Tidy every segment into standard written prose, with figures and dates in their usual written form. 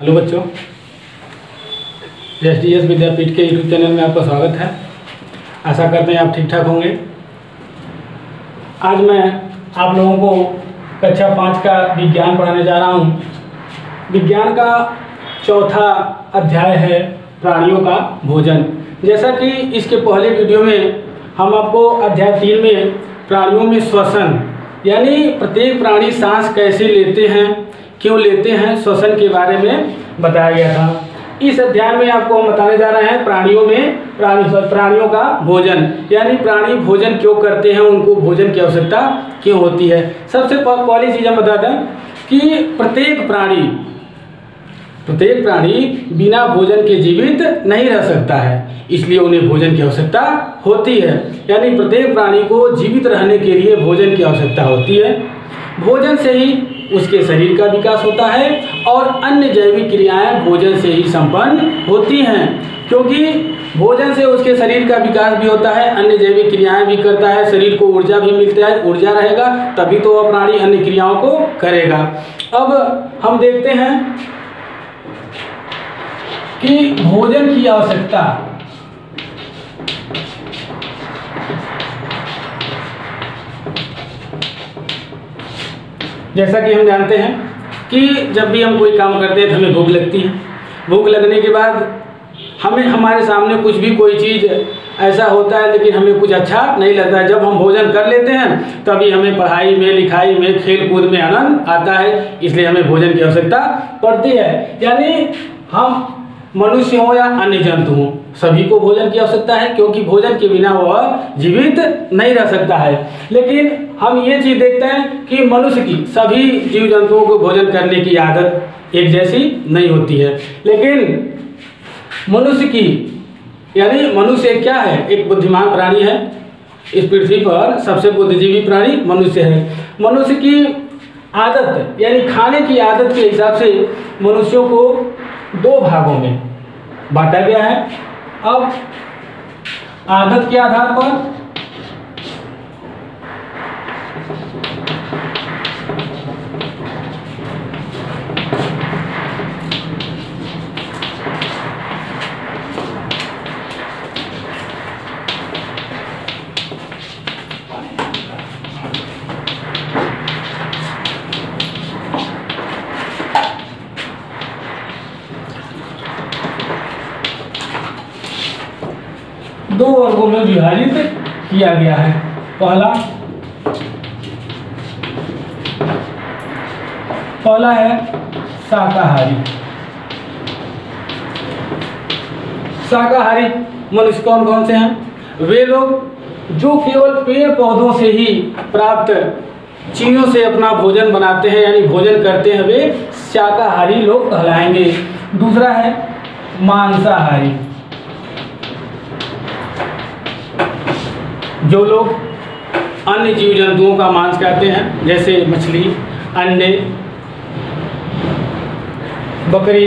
Hello बच्चों, SDS विद्यापीठ के YouTube channel में आपका स्वागत है। आशा करते हैं आप ठीक ठाक होंगे। आज मैं आप लोगों को कक्षा 5 का विज्ञान पढ़ाने जा रहा हूँ। विज्ञान का चौथा अध्याय है प्राणियों का भोजन। जैसा कि इसके पहले वीडियो में हम आपको अध्याय 3 में प्राणियों में श्वसन यानी प्रत्येक प्राणी सांस कैसे लेते हैं, क्यों लेते हैं, श्वसन के बारे में बताया गया था। इस अध्याय में आपको हम बताने जा रहे हैं प्राणियों का भोजन यानी प्राणी भोजन क्यों करते हैं, उनको भोजन की आवश्यकता क्यों होती है। सबसे पहली चीज़ हम बता दें कि प्रत्येक प्राणी बिना भोजन के जीवित नहीं रह सकता है, इसलिए उन्हें भोजन की आवश्यकता होती है। यानी प्रत्येक प्राणी को जीवित रहने के लिए भोजन की आवश्यकता होती है। भोजन से ही उसके शरीर का विकास होता है और अन्य जैविक क्रियाएं भोजन से ही संपन्न होती हैं। क्योंकि भोजन से उसके शरीर का विकास भी होता है, अन्य जैविक क्रियाएं भी करता है, शरीर को ऊर्जा भी मिलता है, ऊर्जा रहेगा तभी तो वह प्राणी अन्य क्रियाओं को करेगा। अब हम देखते हैं कि भोजन की आवश्यकता जैसा कि हम जानते हैं कि जब भी हम कोई काम करते हैं तो हमें भूख लगती है। भूख लगने के बाद हमें हमारे सामने कुछ भी कोई चीज़ ऐसा होता है लेकिन हमें कुछ अच्छा नहीं लगता है। जब हम भोजन कर लेते हैं तभी हमें पढ़ाई में, लिखाई में, खेल कूद में आनंद आता है, इसलिए हमें भोजन की आवश्यकता पड़ती है। यानी हम मनुष्य हो या अन्य जंतु हो, सभी को भोजन की आवश्यकता है, क्योंकि भोजन के बिना वह जीवित नहीं रह सकता है। लेकिन हम ये चीज़ देखते हैं कि मनुष्य की, सभी जीव जंतुओं को भोजन करने की आदत एक जैसी नहीं होती है। लेकिन मनुष्य की, यानी मनुष्य क्या है, एक बुद्धिमान प्राणी है। इस पृथ्वी पर सबसे बुद्धिजीवी प्राणी मनुष्य है। मनुष्य की आदत यानी खाने की आदत के हिसाब से मनुष्यों को 2 भागों में बांटा गया है। अब आदत के आधार पर दो वर्गों में विभाजित किया गया है। पहला है शाकाहारी। शाकाहारी मनुष्य कौन कौन से हैं? वे लोग जो केवल पेड़ पौधों से ही प्राप्त चीज़ों से अपना भोजन बनाते हैं यानी भोजन करते हैं, वे शाकाहारी लोग कहलाएंगे। दूसरा है मांसाहारी। जो लोग अन्य जीव जंतुओं का मांस खाते हैं, जैसे मछली, अंडे, बकरी,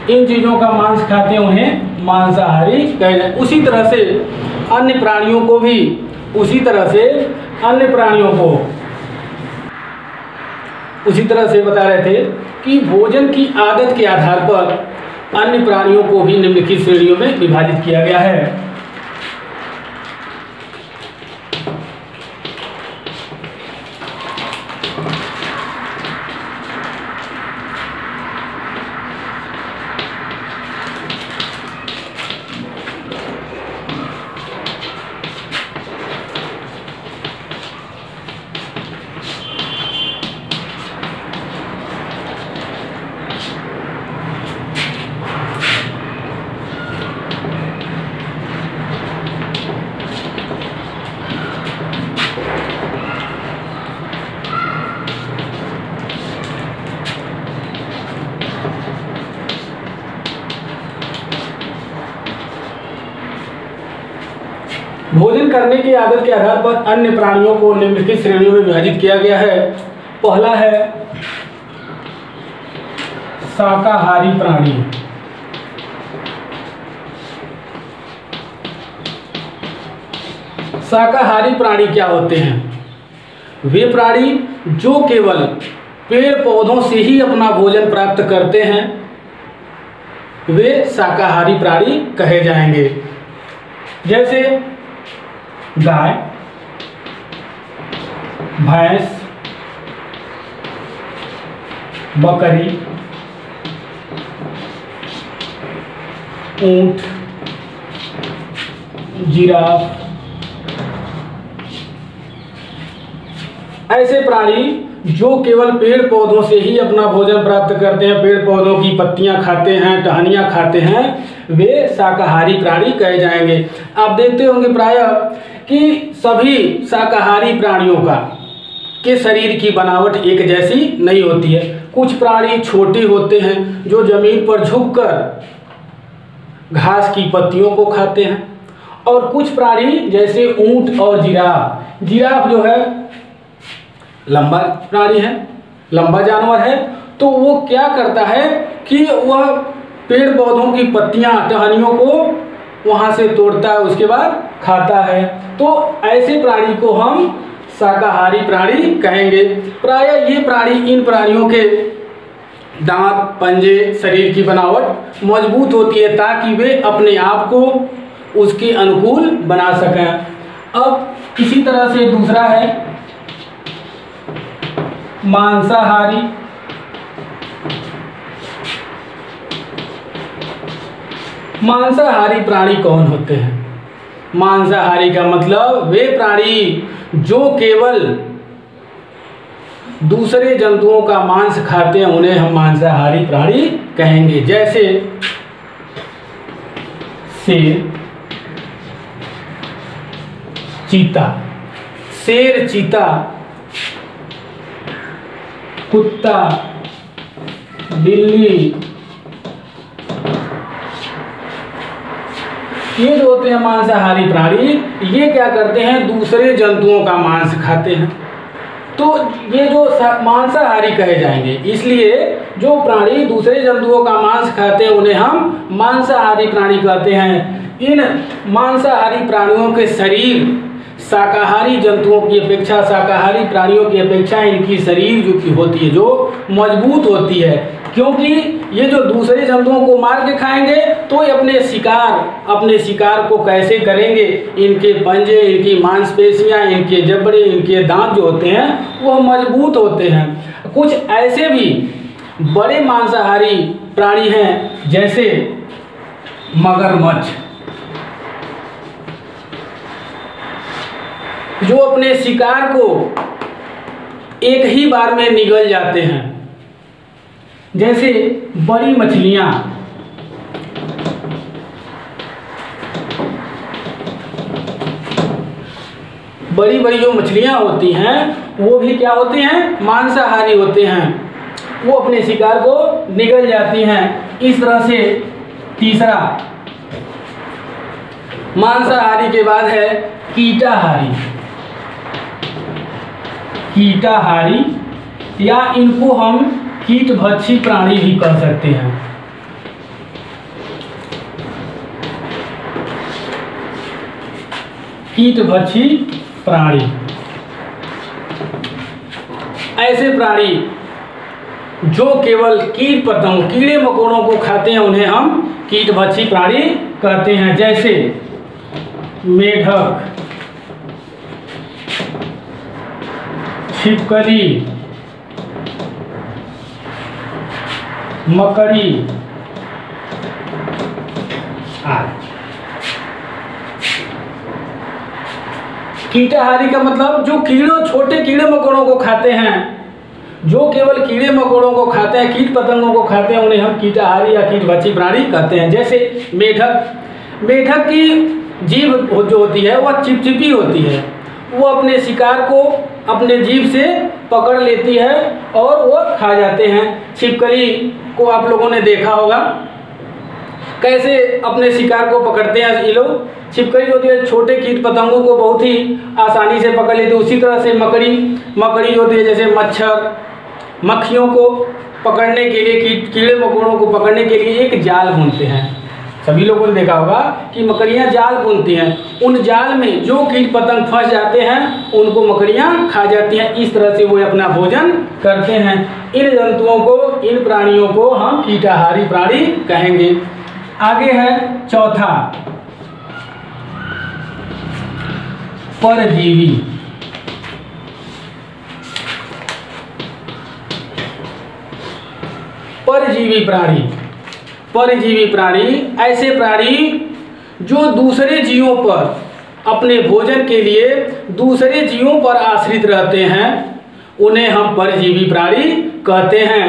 इन चीज़ों का मांस खाते हैं, उन्हें मांसाहारी कहे जाए। उसी तरह से अन्य प्राणियों को उसी तरह से बता रहे थे कि भोजन की आदत के आधार पर अन्य प्राणियों को भी निम्नलिखित श्रेणियों में विभाजित किया गया है। भोजन करने की आदत के आधार पर अन्य प्राणियों को निम्नलिखित श्रेणियों में विभाजित किया गया है। पहला है शाकाहारी प्राणी। शाकाहारी प्राणी क्या होते हैं? वे प्राणी जो केवल पेड़ पौधों से ही अपना भोजन प्राप्त करते हैं वे शाकाहारी प्राणी कहे जाएंगे। जैसे गाय, भैंस, बकरी, ऊंट, जिराफ, ऐसे प्राणी जो केवल पेड़ पौधों से ही अपना भोजन प्राप्त करते हैं, पेड़ पौधों की पत्तियां खाते हैं, टहनियाँ खाते हैं, वे शाकाहारी प्राणी कहे जाएंगे। आप देखते होंगे प्रायः कि सभी शाकाहारी प्राणियों के शरीर की बनावट एक जैसी नहीं होती है। कुछ प्राणी छोटे होते हैं जो जमीन पर झुककर घास की पत्तियों को खाते हैं, और कुछ प्राणी जैसे ऊंट और जिराफ जो है लंबा प्राणी है, लंबा जानवर है, तो वो क्या करता है कि वह पेड़ पौधों की पत्तियां, टहनियों को वहां से तोड़ता है, उसके बाद खाता है। तो ऐसे प्राणी को हम शाकाहारी प्राणी कहेंगे। प्रायः ये प्राणी, इन प्राणियों के दांत, पंजे, शरीर की बनावट मजबूत होती है ताकि वे अपने आप को उसके अनुकूल बना सकें। अब इसी तरह से दूसरा है मांसाहारी। मांसाहारी प्राणी कौन होते हैं? मांसाहारी का मतलब वे प्राणी जो केवल दूसरे जंतुओं का मांस खाते हैं, उन्हें हम मांसाहारी प्राणी कहेंगे। जैसे शेर, चीता, शेर, चीता, कुत्ता, बिल्ली, ये जो होते हैं मांसाहारी प्राणी, ये क्या करते हैं? दूसरे जंतुओं का मांस खाते हैं। तो ये जो मांसाहारी कहे जाएंगे। इसलिए जो प्राणी दूसरे जंतुओं का मांस खाते हैं उन्हें हम मांसाहारी प्राणी कहते हैं। इन मांसाहारी प्राणियों के शरीर शाकाहारी जंतुओं की अपेक्षा, शाकाहारी प्राणियों की अपेक्षा इनकी शरीर जो की होती है, जो मजबूत होती है, क्योंकि ये जो दूसरे जंतुओं को मार के खाएंगे तो ये अपने शिकार को कैसे करेंगे? इनके पंजे, इनकी मांसपेशियां, इनके जबड़े, इनके दांत जो होते हैं वह मजबूत होते हैं। कुछ ऐसे भी बड़े मांसाहारी प्राणी हैं जैसे मगरमच्छ, जो अपने शिकार को एक ही बार में निगल जाते हैं। जैसे बड़ी मछलियां, बड़ी बड़ी जो मछलियां होती हैं वो भी क्या होती हैं? मांसाहारी होते हैं, वो अपने शिकार को निगल जाती हैं। इस तरह से तीसरा मांसाहारी के बाद है कीटाहारी। कीटाहारी या इनको हम कीटभक्षी प्राणी भी कह सकते हैं। कीटभक्षी प्राणी, ऐसे प्राणी जो केवल कीट पतंग, कीड़े मकोड़ों को खाते हैं उन्हें हम कीटभक्षी प्राणी कहते हैं। जैसे मेढक, छिपकली, मकड़ी आदि। कीटाहारी का मतलब जो छोटे कीड़े मकोड़ों को खाते हैं, जो केवल कीड़े मकोड़ों को खाते हैं, कीट पतंगों को खाते हैं, उन्हें हम कीटाहारी या कीटभक्षी प्राणी कहते हैं। जैसे मेढक की जीभ जो होती है वह चिपचिपी होती है, वो अपने शिकार को अपने जीभ से पकड़ लेती है और वो खा जाते हैं। छिपकली को आप लोगों ने देखा होगा कैसे अपने शिकार को पकड़ते हैं ये लोग। छिपकली जो होती है छोटे कीट पतंगों को बहुत ही आसानी से पकड़ लेती है। उसी तरह से मकड़ी जो होती है, जैसे मच्छर, मक्खियों को पकड़ने के लिए, कीड़े मकोड़ों को पकड़ने के लिए एक जाल बुनते हैं। सभी लोगों ने देखा होगा कि मकड़ियाँ जाल बुनती हैं, उन जाल में जो कीट पतंग फंस जाते हैं उनको मकड़ियाँ खा जाती हैं। इस तरह से वो अपना भोजन करते हैं। इन जंतुओं को, इन प्राणियों को हम कीटाहारी प्राणी कहेंगे। आगे है चौथा, परजीवी। परजीवी प्राणी, परजीवी प्राणी ऐसे प्राणी जो दूसरे जीवों पर, अपने भोजन के लिए दूसरे जीवों पर आश्रित रहते हैं, उन्हें हम परजीवी प्राणी कहते हैं।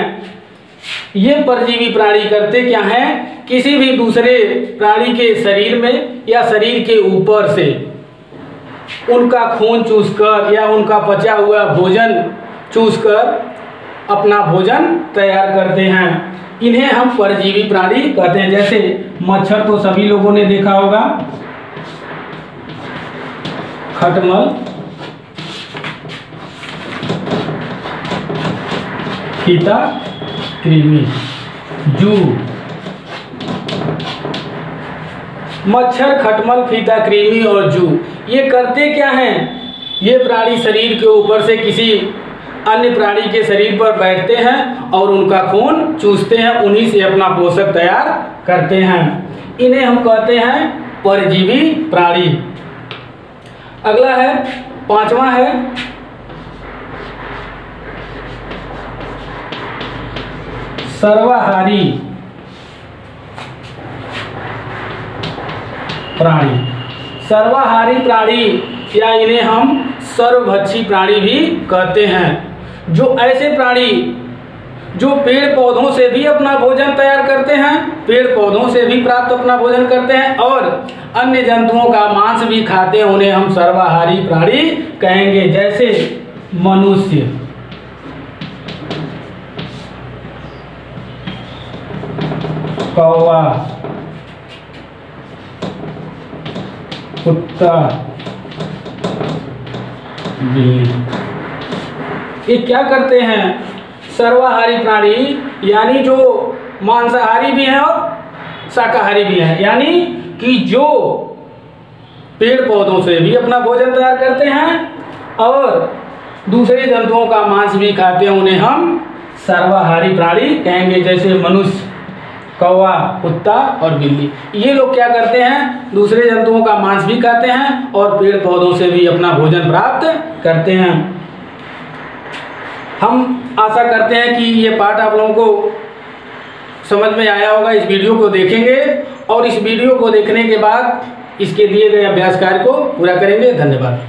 ये परजीवी प्राणी करते क्या हैं? किसी भी दूसरे प्राणी के शरीर में या शरीर के ऊपर से उनका खून चूसकर या उनका पचा हुआ भोजन चूसकर अपना भोजन तैयार करते हैं। इन्हें हम परजीवी प्राणी कहते हैं। जैसे मच्छर तो सभी लोगों ने देखा होगा, खटमल, फीता, कृमि, जू। मच्छर, खटमल, फीता, कृमि और जू ये करते क्या हैं? ये प्राणी शरीर के ऊपर से किसी अन्य प्राणी के शरीर पर बैठते हैं और उनका खून चूसते हैं, उन्हीं से अपना पोषक तैयार करते हैं। इन्हें हम कहते हैं परजीवी प्राणी। अगला है, पांचवा है सर्वाहारी प्राणी। सर्वाहारी प्राणी या इन्हें हम सर्वभक्षी प्राणी भी कहते हैं। जो ऐसे प्राणी जो पेड़ पौधों से भी अपना भोजन तैयार करते हैं, पेड़ पौधों से भी प्राप्त अपना भोजन करते हैं और अन्य जंतुओं का मांस भी खाते हैं, उन्हें हम सर्वाहारी प्राणी कहेंगे। जैसे मनुष्य, कौवा, कुत्ता, बिल्ली। ये क्या करते हैं? सर्वाहारी प्राणी यानी जो मांसाहारी भी हैं और शाकाहारी भी हैं, यानी कि जो पेड़ पौधों से भी अपना भोजन तैयार करते हैं और दूसरे जंतुओं का मांस भी खाते हैं, उन्हें हम सर्वाहारी प्राणी कहेंगे। जैसे मनुष्य, कौवा, कुत्ता और बिल्ली। ये लोग क्या करते हैं? दूसरे जंतुओं का मांस भी खाते हैं और पेड़ पौधों से भी अपना भोजन प्राप्त करते हैं। हम आशा करते हैं कि ये पाठ आप लोगों को समझ में आया होगा। इस वीडियो को देखेंगे और इस वीडियो को देखने के बाद इसके दिए गए अभ्यास कार्य को पूरा करेंगे। धन्यवाद।